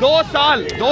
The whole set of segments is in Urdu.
2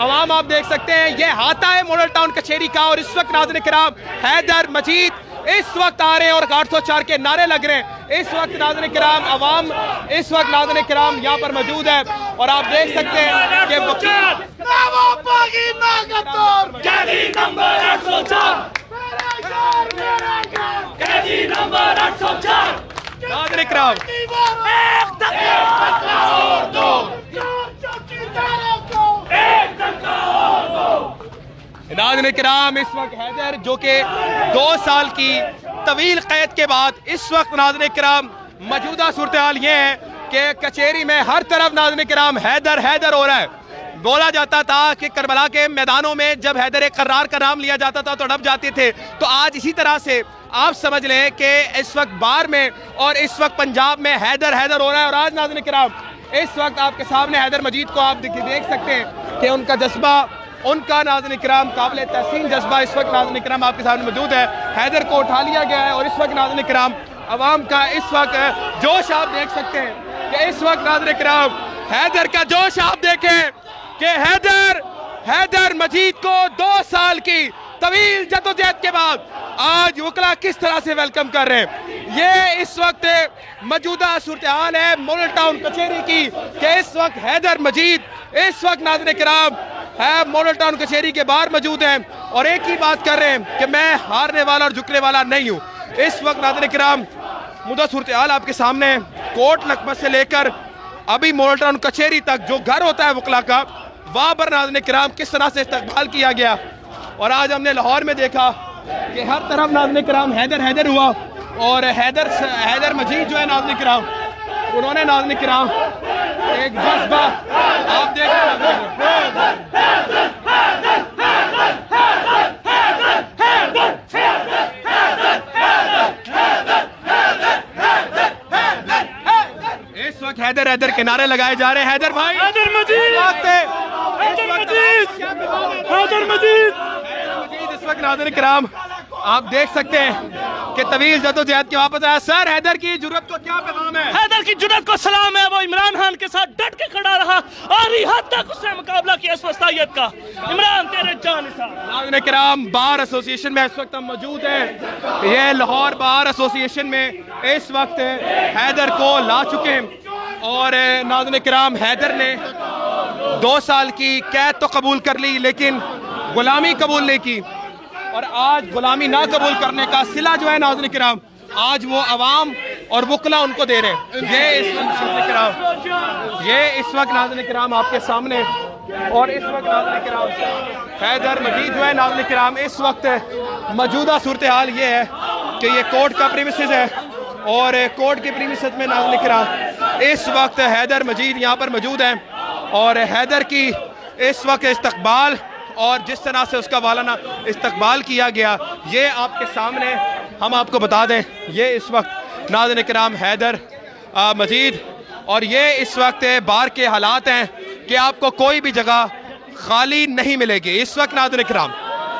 عوام آپ دیکھ سکتے ہیں یہ ہاتھا ہے ماڈل ٹاؤن کچہری کا، اور اس وقت ناظرین کرام حیدر مجید اس وقت آ رہے ہیں اور 804 کے نعرے لگ رہے ہیں. اس وقت ناظرین کرام عوام اس وقت ناظرین کرام یہاں پر موجود ہے، اور آپ دیکھ سکتے ہیں کہ ناظرین کرام ناظرین کرام اس وقت حیدر جو کہ 2 سال کی طویل قید کے بعد اس وقت ناظرین کرام موجودہ صورتحال یہ ہے کہ کچہری میں ہر طرف ناظرین کرام حیدر حیدر ہو رہا ہے. بولا جاتا تھا کہ کربلا کے میدانوں میں جب حیدر قرار کا نام لیا جاتا تھا تو ڈب جاتے تھے، تو آج اسی طرح سے آپ سمجھ لیں کہ اس وقت بار میں اور اس وقت پنجاب میں حیدر حیدر ہو رہا ہے. اور آج ناظرین کرام اس وقت آپ کے سامنے حیدر مجید کو آپ دیکھ سکتے ہیں کہ ان کا جذبہ، ان کا ناظرین کرام قابل تحسین جذبہ اس وقت ناظرین کرام آپ کے سامنے موجود ہے. حیدر کو اٹھا لیا گیا ہے اور اس وقت ناظرین کرام عوام کا اس وقت جوش آپ دیکھ سکتے ہیں کہ اس وقت ناظرین کرام حیدر کا جوش آپ دیکھیں کہ حیدر مجید کو 2 سال کی طویل جدوجہد کے بعد آج وکلا کس طرح سے ویلکم کر رہے ہیں. یہ اس وقت موجودہ صورتحال ہے ماڈل ٹاؤن کچہری کی کہ اس وقت حیدر مجید اس وقت ناظرین کرام ماڈل ٹاؤن کچہری کے باہر موجود ہیں اور ایک ہی بات کر رہے ہیں کہ میں ہارنے والا اور جھکنے والا نہیں ہوں. اس وقت ناظرین کرام موجودہ صورتحال آپ کے سامنے ہے. کوٹ لکھپت سے لے کر ابھی ماڈل ٹاؤن کچہری تک جو گھر ہوتا ہے وکلا کا، وہاں پر ناظرین کرام کس طرح سے استقبال کیا گیا. اور آج ہم نے لاہور میں دیکھا کہ ہر طرف ناظرین کرام حیدر حیدر ہوا، اور حیدر مجید جو ہے ناظرین کرام انہوں نے ناظرین کرام ایک جذبہ آپ دیکھ رہے اس وقت حیدر حیدر کے نعرے لگائے جا رہے ہیں. حیدر بھائی، حیدر مجید اس وقت ناظرین کرام آپ دیکھ سکتے ہیں کہ طویل جدوجہد کے واپس آیا. سر حیدر کی جرأت کو کیا پیغام ہے؟ حیدر کی جرأت کو سلام ہے، وہ عمران خان کے ساتھ ڈٹ کے کھڑا رہا اور حد تک اس نے مقابلہ کیا اس وسطیت کا. عمران تیرے جان نثار. ناظرین کرام بار ایسوسی ایشن میں اس وقت ہم موجود ہیں. یہ لاہور بار ایسوسی ایشن میں اس وقت حیدر کو لا چکے ہیں، اور ناظرین کرام حیدر نے 2 سال کی قید تو قبول کر لی لیکن غلامی قبول نہیں کی، اور آج غلامی نہ قبول کرنے کا صلہ جو ہے ناظرین کرام آج وہ عوام اور وکلا ان کو دے رہے ہیں. یہ اس وقت ناظرین کرام آپ کے سامنے، اور اس وقت ناظرین کرام حیدر مجید جو ہے ناظرین کرام اس وقت موجودہ صورتحال یہ ہے کہ یہ کورٹ کا پریمیسز ہے، اور کورٹ کے پریمیسز میں ناظرین کرام اس وقت حیدر مجید یہاں پر موجود ہیں، اور حیدر کی اس وقت استقبال اور جس طرح سے اس کا والانہ استقبال کیا گیا یہ آپ کے سامنے ہم آپ کو بتا دیں. یہ اس وقت ناظرین کرام حیدر مجید، اور یہ اس وقت بار کے حالات ہیں کہ آپ کو کوئی بھی جگہ خالی نہیں ملے گی. اس وقت ناظرین کرام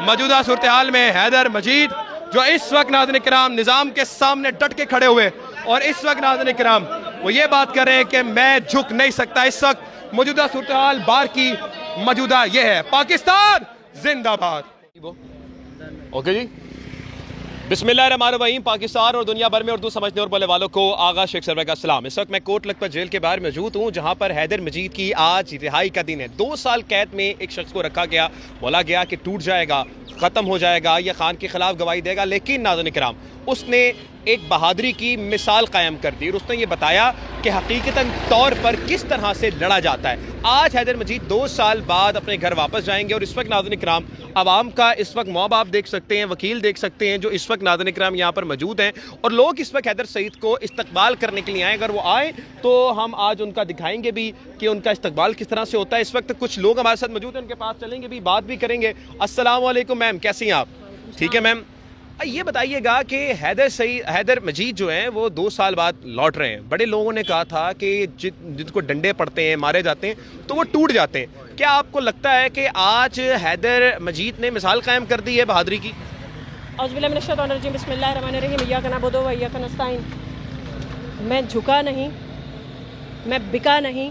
موجودہ صورتحال میں حیدر مجید جو اس وقت ناظرین کرام نظام کے سامنے ڈٹ کے کھڑے ہوئے، اور اس وقت ناظرین کرام وہ یہ بات کر رہے ہیں کہ میں جھک نہیں سکتا. اس وقت موجودہ صورتحال بار کی موجودہ یہ ہے. پاکستان زندہ باد. اوکے جی، بسم اللہ الرحمن الرحیم. پاکستان اور دنیا بھر میں اردو سمجھنے اور بولنے والوں کو آغا شیخ سرور کا سلام. اس وقت میں کوٹ لکھپت جیل کے باہر موجود ہوں جہاں پر حیدر مجید کی آج رہائی کا دن ہے. 2 سال قید میں ایک شخص کو رکھا گیا، بولا گیا کہ ٹوٹ جائے گا، ختم ہو جائے گا، یہ خان کے خلاف گواہی دے گا، لیکن ناظرین کرام اس نے ایک بہادری کی مثال قائم کر دی اور اس نے یہ بتایا کہ حقیقتاً طور پر کس طرح سے لڑا جاتا ہے. آج حیدر مجید 2 سال بعد اپنے گھر واپس جائیں گے، اور اس وقت ناظرین کرام عوام کا اس وقت موب آپ دیکھ سکتے ہیں، وکیل دیکھ سکتے ہیں جو اس وقت ناظرین کرام یہاں پر موجود ہیں، اور لوگ اس وقت حیدر سعید کو استقبال کرنے کے لیے آئیں. اگر وہ آئیں تو ہم آج ان کا دکھائیں گے بھی کہ ان کا استقبال کس طرح سے ہوتا ہے. اس وقت کچھ لوگ ہمارے ساتھ موجود ہیں، ان کے پاس چلیں گے بھی، بات بھی کریں گے. السلام علیکم میم، کیسی ہیں آپ؟ ٹھیک ہے میم. یہ بتائیے گا کہ حیدر مجید جو ہیں وہ 2 سال بعد لوٹ رہے ہیں. بڑے لوگوں نے کہا تھا کہ جن کو ڈنڈے پڑتے ہیں، مارے جاتے ہیں تو وہ ٹوٹ جاتے ہیں. کیا آپ کو لگتا ہے کہ آج حیدر مجید نے مثال قائم کر دی ہے بہادری کی؟ اعوذ باللہ من الشیطان الرجیم، بسم اللہ الرحمن الرحیم، ایاک نعبد و ایاک نستعین. میں جھکا نہیں، میں بکا نہیں،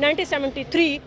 1973,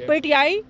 PTI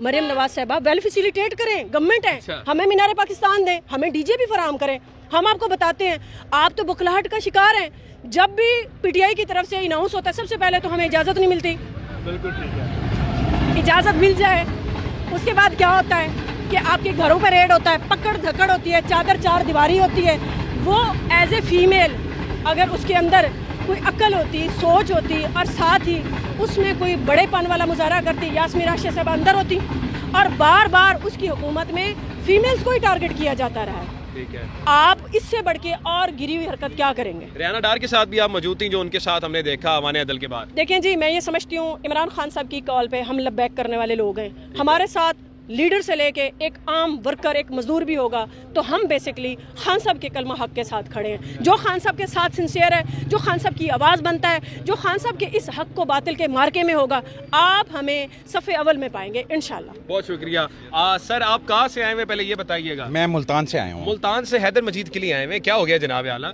مریم نواز صاحبہ ویل فیسیلیٹیٹ کریں, گورنمنٹ ہے, ہمیں مینار پاکستان دیں, ہمیں ڈی جے بھی فراہم کریں. ہم آپ کو بتاتے ہیں, آپ تو بکھلاہٹ کا شکار ہیں. جب بھی پی ٹی آئی کی طرف سے اناؤنس ہوتا ہے سب سے پہلے تو ہمیں اجازت نہیں ملتی. بالکل ٹھیک ہے, اجازت مل جائے اس کے بعد کیا ہوتا ہے کہ آپ کے گھروں پہ ریڈ ہوتا ہے, پکڑ دھکڑ ہوتی ہے, چادر چار دیواری ہوتی ہے. وہ ایز اے فیمیل اگر اس کے اندر کوئی عقل ہوتی, سوچ ہوتی, اور ساتھ ہی اس میں کوئی بڑے پن والا مظاہرہ کرتی, یاسمین راشد صاحب اندر ہوتی, اور بار بار اس کی حکومت میں فیمیلز کو ہی ٹارگٹ کیا جاتا رہا ہے. ٹھیک ہے, آپ اس سے بڑھ کے اور گری ہوئی حرکت کیا کریں گے؟ ریانہ ڈار کے ساتھ بھی آپ موجود تھیں, جو ان کے ساتھ ہم نے دیکھا ایوان عدل کے بعد. دیکھیں جی, میں یہ سمجھتی ہوں عمران خان صاحب کی کال پہ ہم لبیک کرنے والے لوگ ہیں. ہمارے ساتھ لیڈر سے لے کے ایک عام ورکر, ایک مزدور بھی ہوگا, تو ہم بیسکلی خان صاحب کے کلمہ حق کے ساتھ کھڑے ہیں. جو خان صاحب کے ساتھ سنسیئر ہے, جو خان صاحب کی آواز بنتا ہے, جو خان صاحب کے اس حق کو باطل کے مارکے میں ہوگا, آپ ہمیں صف اول میں پائیں گے انشاءاللہ. بہت شکریہ. سر آپ کہاں سے آئے ہوئے, پہلے یہ بتائیے گا. میں ملتان سے آیا ہوں. ملتان سے حیدر مجید کے لیے آئے ہوئے, کیا ہو گیا جناب اعلیٰ؟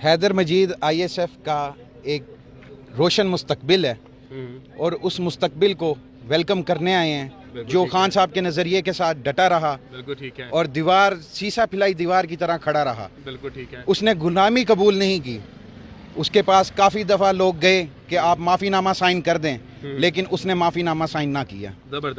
حیدر مجید آئی ایس ایف کا ایک روشن مستقبل ہے, اور اس مستقبل کو ویلکم کرنے آئے ہیں, جو خان صاحب کے نظریے کے ساتھ ڈٹا رہا. بالکل ٹھیک ہے. اور دیوار, سیسا پھیلائی دیوار کی طرح کھڑا رہا. بالکل ٹھیک ہے. اس نے غلامی قبول نہیں کی. اس کے پاس کافی دفعہ لوگ گئے کہ آپ معافی نامہ سائن کر دیں, لیکن اس نے معافی نامہ سائن نہ کیا.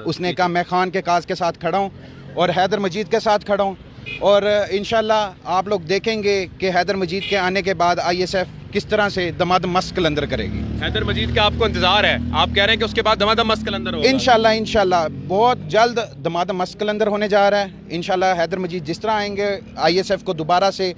اس نے کہا میں خان کے کاز کے ساتھ کھڑا ہوں اور حیدر مجید کے ساتھ کھڑا ہوں, اور انشاءاللہ آپ لوگ دیکھیں گے کہ حیدر مجید کے آنے کے بعد آئی ایس ایف کس طرح سے دمادم مست قلندر کرے گی. حیدر مجید کا آپ کو انتظار ہے, آپ کہہ رہے ہیں کہ اس کے بعد دمادم مست قلندر ہوگا. انشاءاللہ بہت جلد دمادم مست قلندر ہونے جا رہا ہے. انشاءاللہ حیدر مجید جس طرح آئیں گے, آئی ایس ایف کو دوبارہ سے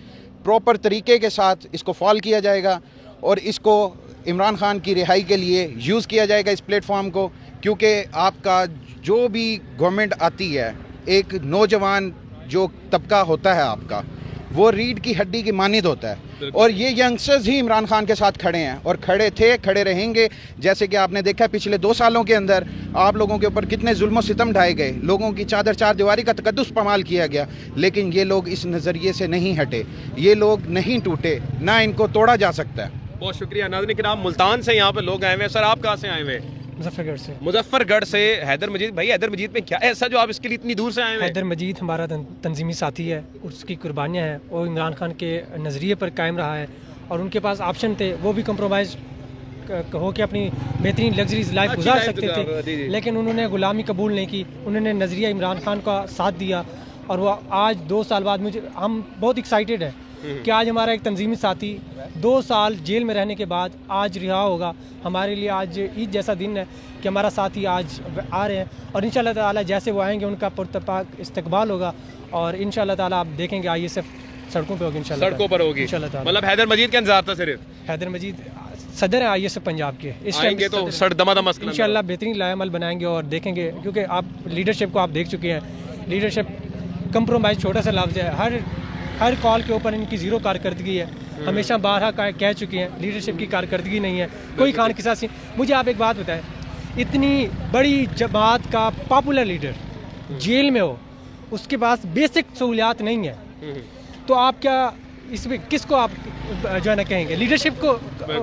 پراپر طریقے کے ساتھ اس کو فال کیا جائے گا, اور اس کو عمران خان کی رہائی کے لیے یوز کیا جائے گا اس پلیٹ فارم کو. کیونکہ آپ کا جو بھی گورنمنٹ آتی ہے, ایک نوجوان جو طبقہ ہوتا ہے آپ کا, وہ ریڑھ کی ہڈی کی مانند ہوتا ہے, اور یہ ینگسٹرز ہی عمران خان کے ساتھ کھڑے ہیں, اور کھڑے تھے, کھڑے رہیں گے. جیسے کہ آپ نے دیکھا پچھلے 2 سالوں کے اندر آپ لوگوں کے اوپر کتنے ظلم و ستم ڈھائے گئے, لوگوں کی چادر چار دیواری کا تقدس پامال کیا گیا, لیکن یہ لوگ اس نظریے سے نہیں ہٹے, یہ لوگ نہیں ٹوٹے, نہ ان کو توڑا جا سکتا ہے. بہت شکریہ. ناظرین کرام, ملتان سے یہاں پہ لوگ آئے ہوئے ہیں. سر آپ کہاں سے آئے ہوئے؟ مظفر گڑھ سے. مظفر گڑھ سے. حیدر مجید بھائی, حیدر مجید میں کیا ایسا جو آپ اس کے لیے اتنی دور سے آئے ہوئے؟ حیدر مجید ہمارا تنظیمی ساتھی ہے, اس کی قربانیاں ہیں, وہ عمران خان کے نظریے پر قائم رہا ہے, اور ان کے پاس آپشن تھے, وہ بھی کمپرومائز ہو کے اپنی بہترین لگژریز لائف گزار سکتے تھے, لیکن انہوں نے غلامی قبول نہیں کی. انہوں نے نظریہ عمران خان کا ساتھ دیا, اور وہ آج 2 سال بعد ہم بہت ایکسائٹیڈ ہیں کہ آج ہمارا ایک تنظیمی ساتھی 2 سال جیل میں رہنے کے بعد آج رہا ہوگا. ہمارے لیے آج عید جیسا دن ہے کہ ہمارا ساتھی آج آ رہے ہیں, اور انشاءاللہ تعالی جیسے وہ آئیں گے ان کا پرتپاک استقبال ہوگا, اور انشاءاللہ تعالی آپ دیکھیں گے آئی ایس ایف سڑکوں پہ ہوگی, انشاءاللہ سڑکوں پر ہوگی. مطلب حیدر مجید کا انتظار تھا صرف. حیدر مجید صدر ہے آئی ایس ایف پنجاب کے, اس آئیں گے تو سڑ دمادم مست قلندر انشاءاللہ بہترین لائے عمل بنائیں گے, اور دیکھیں گے, کیونکہ آپ لیڈرشپ کو آپ دیکھ چکے ہیں. لیڈرشپ کمپرومائز چھوٹا سا لفظ ہے, ہر کال کے اوپر ان کی زیرو کارکردگی ہے. ہمیشہ بارہا کہہ چکے ہیں لیڈرشپ کی کارکردگی نہیں ہے, کوئی خان کے ساتھ. مجھے آپ ایک بات بتائیں, اتنی بڑی جماعت کا پاپولر لیڈر جیل میں ہو, اس کے پاس بیسک سہولیات نہیں ہے, تو آپ کیا اس میں کس کو آپ جو ہے نا کہیں گے؟ لیڈرشپ کو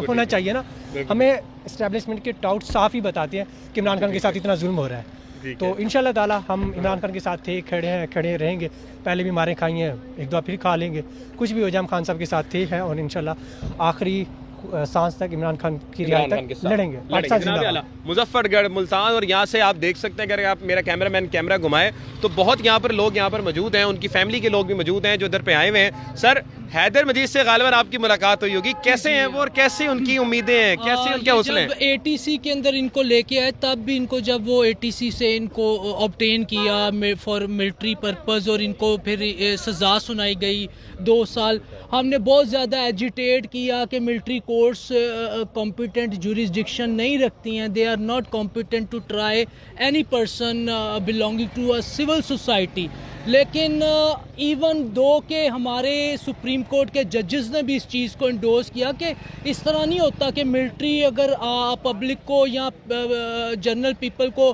ہونا چاہیے نا. ہمیں اسٹیبلشمنٹ کے ٹاؤٹ صاف ہی بتاتے ہیں کہ عمران خان کے ساتھ اتنا ظلم ہو رہا ہے. تو انشاءاللہ تعالیٰ ہم عمران خان کے ساتھ تھے, کھڑے رہیں گے. پہلے بھی ماریں کھائی ہیں, ایک دو پھر کھا لیں گے, کچھ بھی ہو جائے ہم خان صاحب کے ساتھ تھے ہیں, اور انشاءاللہ آخری سانس تک عمران خان کی رہائی تک لڑیں گے. مظفر گڑھ, ملتان, اور یہاں سے آپ دیکھ سکتے ہیں اگر آپ میرا کیمرہ مین کیمرہ گھمائے تو بہت یہاں پر لوگ یہاں پر موجود ہیں, ان کی فیملی کے لوگ بھی موجود ہیں جو ادھر پہ آئے ہوئے ہیں. سر حیدر مجید سے غالباً آپ کی ملاقات ہوئی ہوگی, کیسے ہیں وہ اور کیسے ان کی امیدیں ہیں, کیسے ان کے حوصلے ہیں؟ جب اے ٹی سی کے اندر ان کو لے کے آئے تب بھی ان کو, جب وہ اے ٹی سی سے ان کو آبٹین کیا فار ملٹری پرپز, اور ان کو پھر سزا سنائی گئی 2 سال, ہم نے بہت زیادہ ایجیٹیٹ کیا کہ ملٹری کورٹس کمپیٹنٹ جوریسڈکشن نہیں رکھتی ہیں, they are not competent to try any person belonging to a civil society. لیکن ایون دو کہ ہمارے سپریم کورٹ کے ججز نے بھی اس چیز کو انڈورس کیا کہ اس طرح نہیں ہوتا کہ ملٹری اگر پبلک کو یا جنرل پیپل کو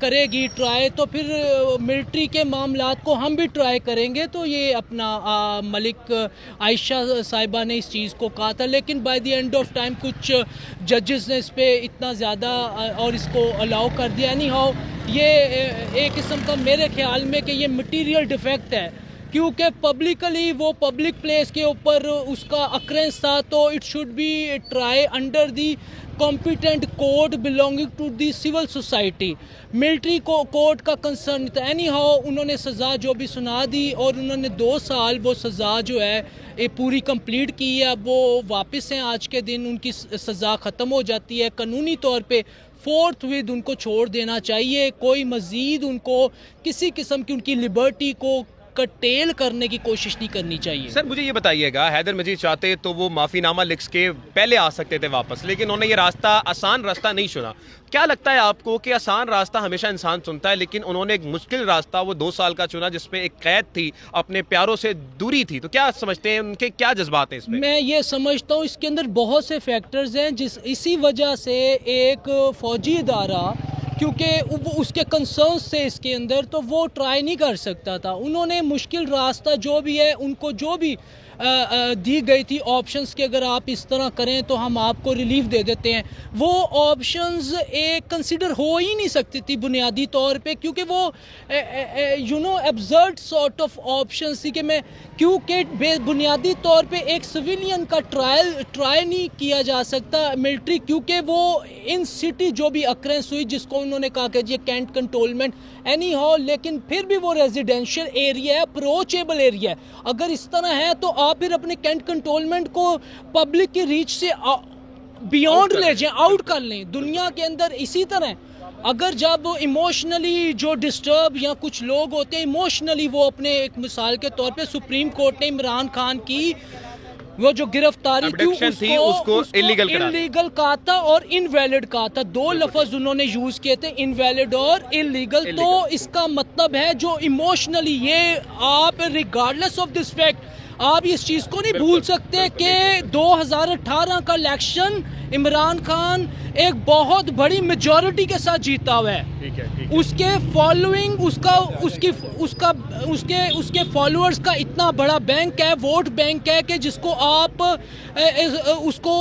کرے گی ٹرائی, تو پھر ملٹری کے معاملات کو ہم بھی ٹرائی کریں گے. تو یہ اپنا ملک عائشہ صاحبہ نے اس چیز کو کہا تھا, لیکن by the end of time کچھ ججز نے اس پہ اتنا زیادہ اور اس کو الاؤ کر دیا. اینی ہاؤ یہ ایک قسم کا میرے خیال میں کہ یہ مٹیریل ڈیفیکٹ ہے، کیونکہ پبلکلی وہ پبلک پلیس کے اوپر اس کا اکرنس تھا، تو it should be try under the competent code belonging to the civil society. Military code کا کنسرن تھا. اینی ہاؤ انہوں نے سزا جو بھی سنا دی اور انہوں نے 2 سال وہ سزا جو ہے یہ پوری کمپلیٹ کی ہے. اب وہ واپس ہیں، آج کے دن ان کی سزا ختم ہو جاتی ہے. قانونی طور پہ فورتھ ود ان کو چھوڑ دینا چاہیے. کوئی مزید ان کو کسی قسم کی ان کی لبرٹی کو کٹیل کرنے کی کوشش نہیں کرنی چاہیے. سر مجھے یہ بتائیے گا، حیدر مجید چاہتے تو وہ معافی نامہ لکھ کے پہلے آ سکتے تھے واپس، لیکن انہوں نے یہ راستہ، آسان راستہ نہیں چنا. کیا لگتا ہے آپ کو کہ آسان راستہ ہمیشہ انسان چنتا ہے، لیکن انہوں نے ایک مشکل راستہ وہ 2 سال کا چنا جس میں ایک قید تھی، اپنے پیاروں سے دوری تھی؟ تو کیا سمجھتے ہیں، ان کے کیا جذبات ہیں اس میں؟ میں یہ سمجھتا ہوں اس کے اندر بہت سے فیکٹرز ہیں، اسی وجہ سے ایک فوجی ادارہ، کیونکہ اس کے کنسرنس تھے اس کے اندر، تو وہ ٹرائی نہیں کر سکتا تھا. انہوں نے مشکل راستہ جو بھی ہے، ان کو جو بھی دی گئی تھی آپشنز کہ اگر آپ اس طرح کریں تو ہم آپ کو ریلیف دے دیتے ہیں، وہ آپشنز ایک کنسیڈر ہو ہی نہیں سکتی تھی بنیادی طور پہ، کیونکہ وہ ایبزرڈ سارٹ آف آپشنز تھی. کہ میں کیونکہ بنیادی طور پہ ایک سویلین کا ٹرائی نہیں کیا جا سکتا ملٹری، کیونکہ وہ ان سٹی جو بھی اکرنس ہوئی، جس کو انہوں نے کہا کہ یہ کینٹ کنٹرولمنٹ اینی ہاؤ، لیکن پھر بھی وہ ریزیڈینشیل ایریا ہے، اپروچیبل ایریا ہے. اگر اس طرح ہے تو آپ پھر اپنے کینٹ کنٹرولمنٹ کو پبلک کی ریچ سے بیونڈ لے جائیں، آؤٹ کر لیں. دنیا کے اندر اسی طرح اگر جب ایموشنلی جو ڈسٹرب یا کچھ لوگ ہوتے ہیں ایموشنلی، وہ اپنے ایک مثال کے طور پہ سپریم کورٹ نے عمران خان کی وہ جو گرفتاری تھی اس کو انلیگل کہا تھا اور انویلڈ کہا تھا. 2 لفظ انہوں نے یوز کیے تھے، انویلڈ اور انلیگل. تو اس کا مطلب ہے جو ایموشنلی، یہ آپ ریگارڈلیس آف دس فیکٹ آپ اس چیز کو نہیں بھول سکتے کہ 2018 کا الیکشن عمران خان ایک بہت بڑی میجورٹی کے ساتھ جیتا ہوا ہے. اس کے فالوئنگ، اس کے فالوورز کا اتنا بڑا بینک ہے، ووٹ بینک ہے، کہ جس کو آپ اس کو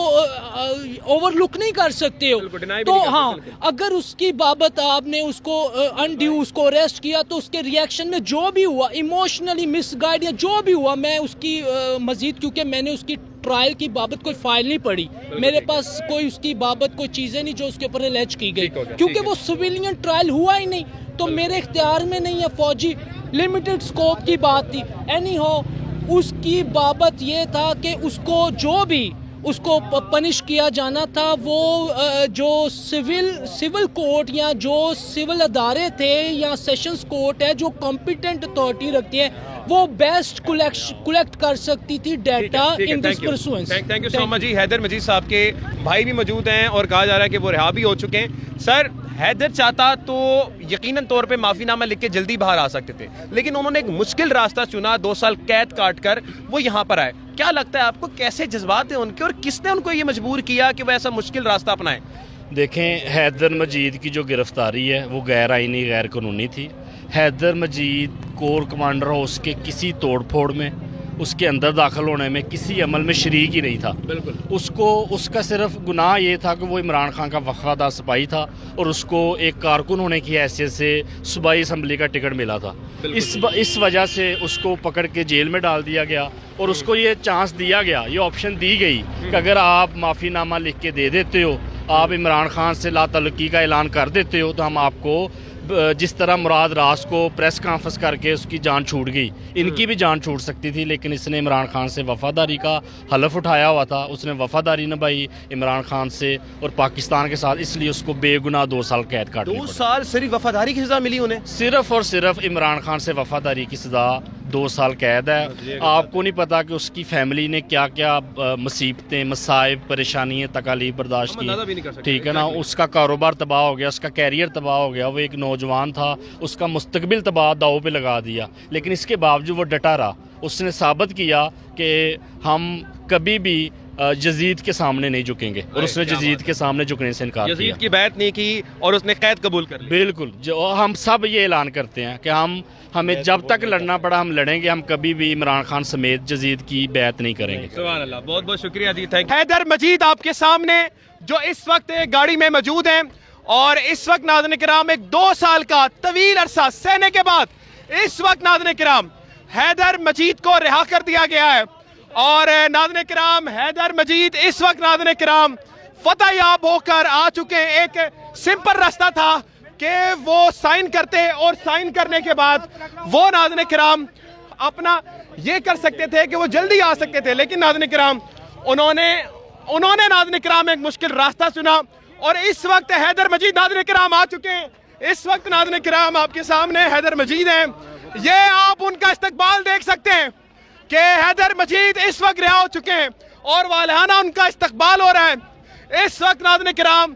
اوور لک نہیں کر سکتے ہو. تو ہاں، اگر اس کی بابت آپ نے اس کو انڈیو اس کو اریسٹ کیا، تو اس کے ریئیکشن میں جو بھی ہوا، ایموشنلی مس گائیڈ یا جو بھی ہوا، میں اس کی مزید، کیونکہ میں نے اس کی ٹرائل کی بابت کوئی فائل نہیں پڑھی، میرے پاس کوئی اس کی بابت کوئی چیزیں نہیں جو اس کے اوپر الیج کی گئی، کیونکہ وہ سویلین ٹرائل ہوا ہی نہیں، تو میرے اختیار میں نہیں ہے. فوجی لمیٹڈ سکوپ کی بات تھی. اینی ہاؤ اس کی بابت یہ تھا کہ اس کو جو بھی اس کو پنش کیا جانا تھا، وہ جو سول کورٹ یا جو سول ادارے تھے یا سیشنز کورٹ ہے جو کمپیٹنٹ اتھارٹی رکھتی ہے، وہ بیسٹ کلیکٹ کر سکتی تھی ڈیٹا ان دس پرسوئنس. Thank you so much ji. Haider Majeed صاحب کے بھائی بھی موجود ہیں اور کہا جا رہا ہے کہ وہ رہا بھی ہو چکے ہیں. سر حیدر چاہتا تو یقیناً طور پہ معافی نامہ لکھ کے جلدی باہر آ سکتے تھے، لیکن انہوں نے ایک مشکل راستہ چنا، 2 سال قید کاٹ کر وہ یہاں پر آئے. کیا لگتا ہے آپ کو، کیسے جذبات ہیں ان کے اور کس نے ان کو یہ مجبور کیا کہ وہ ایسا مشکل راستہ اپنائیں؟ دیکھیں، حیدر مجید کی جو گرفتاری ہے وہ غیر آئینی، غیر قانونی تھی. حیدر مجید کور کمانڈر ہاؤس کے کسی توڑ پھوڑ میں، اس کے اندر داخل ہونے میں، کسی عمل میں شریک ہی نہیں تھا. بالکل. اس کا صرف گناہ یہ تھا کہ وہ عمران خان کا وفادار سپاہی تھا اور اس کو ایک کارکن ہونے کی حیثیت سے صوبائی اسمبلی کا ٹکٹ ملا تھا. اس وجہ سے اس کو پکڑ کے جیل میں ڈال دیا گیا اور اس کو یہ چانس دیا گیا، یہ آپشن دی گئی کہ اگر آپ معافی نامہ لکھ کے دے دیتے ہو، آپ عمران خان سے لا تعلقی کا اعلان کر دیتے ہو، تو ہم آپ کو جس طرح مراد راس کو پریس کانفرنس کر کے اس کی جان چھوٹ گئی، ان کی بھی جان چھوٹ سکتی تھی. لیکن اس نے عمران خان سے وفاداری کا حلف اٹھایا ہوا تھا، اس نے وفاداری نبھائی عمران خان سے اور پاکستان کے ساتھ، اس لیے اس کو بے گناہ 2 سال قید کاٹنی پڑی. 2 سال صرف وفاداری کی سزا ملی انہیں؟ صرف اور صرف عمران خان سے وفاداری کی سزا 2 سال قید ہے. آپ کو نہیں پتا کہ اس کی فیملی نے کیا کیا مصیبتیں، مصائب، پریشانیاں، تکالیف برداشت کی. ٹھیک ہے نا. اس کا کاروبار تباہ ہو گیا، اس کا کیریئر تباہ ہو گیا، وہ ایک نوجوان تھا، اس کا مستقبل تباہ داؤ پہ لگا دیا. لیکن اس کے باوجود وہ ڈٹا رہا. اس نے ثابت کیا کہ ہم کبھی بھی یزید کے سامنے نہیں جھکیں گے، اور اس نے یزید کے سامنے جھکنے سے انکار کیا. یزید کی بیعت نہیں کی اور اس نے قید قبول کر لی. بالکل. جو ہم سب یہ اعلان کرتے ہیں کہ ہمیں جب تک لڑنا پڑا ہم لڑیں گے، ہم کبھی بھی عمران خان سمیت یزید کی بیعت نہیں کریں گے. سبحان اللہ. بہت بہت شکریہ جی. حیدر مجید آپ کے سامنے جو اس وقت گاڑی میں موجود ہیں، اور اس وقت ناظرین کرام ایک 2 سال کا طویل عرصہ سہنے کے بعد اس وقت ناظرین کرام حیدر مجید کو رہا کر دیا گیا ہے. اور ناظرین کرام حیدر مجید اس وقت ناظرین کرام فتح یاب ہو کر آ چکے ہیں. ایک سمپل راستہ تھا کہ وہ سائن کرتے اور سائن کرنے کے بعد وہ ناظرین کرام اپنا یہ کر سکتے تھے کہ وہ جلدی آ سکتے تھے, لیکن ناظرین کرام انہوں نے ناظرین کرام ایک مشکل راستہ چنا. اور اس وقت حیدر مجید ناظرین کرام آ چکے ہیں. اس وقت ناظرین کرام آپ کے سامنے حیدر مجید ہیں. یہ آپ ان کا استقبال دیکھ سکتے ہیں کہ حیدر مجید اس وقت رہا ہو چکے ہیں اور والہانہ ان کا استقبال ہو رہا ہے. اس وقت ناظرین کرام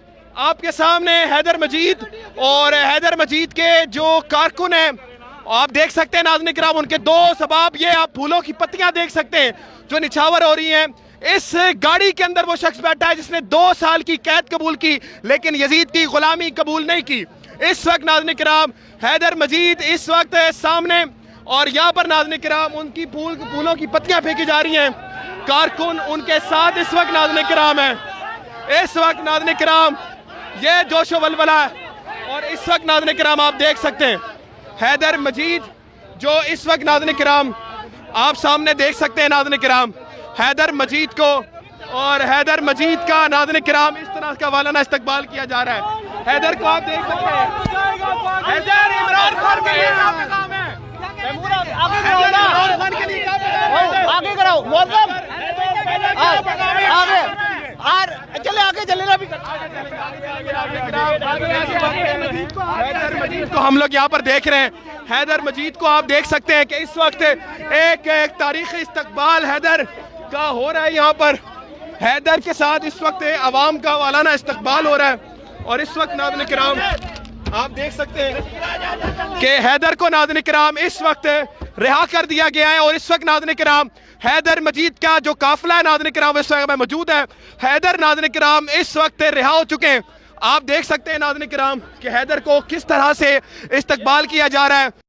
آپ کے سامنے حیدر مجید اور حیدر مجید کے جو کارکن ہیں آپ دیکھ سکتے ہیں ناظرین کرام, ان کے 2 سباب, یہ آپ پھولوں کی پتیاں دیکھ سکتے ہیں جو نچھاور ہو رہی ہیں. اس گاڑی کے اندر وہ شخص بیٹھا ہے جس نے 2 سال کی قید قبول کی لیکن یزید کی غلامی قبول نہیں کی. اس وقت ناظرین کرام حیدر مجید اس وقت سامنے, اور یہاں پر ناظرین کرام ان کی پھولوں کی پتیاں پھینکی جا رہی ہیں. کارکن ان کے ساتھ اس وقت ناظرین کرام ہیں. اس وقت ناظرین کرام یہ جوش و ولولہ ہے. اور اس وقت ناظرین کرام آپ دیکھ سکتے ہیں حیدر مجید جو اس وقت ناظرین کرام آپ سامنے دیکھ سکتے ہیں ناظرین کرام حیدر مجید کو, اور حیدر مجید کا ناظرین کرام اس طرح کا والانہ استقبال کیا جا رہا ہے. حیدر کو آپ دیکھ سکتے ہیں, حیدر عمران خان کے لیے کیا پیغام ہے؟ عمران خان کے لیے کیا پیغام ہے؟ آگے کراؤ معظم, آگے چلے, آگے چلے نا. حیدر مجید کو ہم لوگ یہاں پر دیکھ رہے ہیں. حیدر مجید کو آپ دیکھ سکتے ہیں کہ اس وقت ایک تاریخی استقبال حیدر کا ہو رہا ہے. یہاں پر حیدر کے ساتھ اس وقت عوام کا والانہ استقبال ہو رہا ہے. اور اس وقت ناظرین کرام آپ دیکھ سکتے ہیں کہ حیدر کو ناظرین کرام اس وقت رہا کر دیا گیا ہے. اور اس وقت ناظرین کرام حیدر مجید کا جو قافلہ ہے ناظرین کرام اس وقت میں موجود ہے. حیدر ناظرین کرام اس وقت رہا ہو چکے ہیں. آپ دیکھ سکتے ہیں ناظرین کرام کہ حیدر کو کس طرح سے استقبال کیا جا رہا ہے.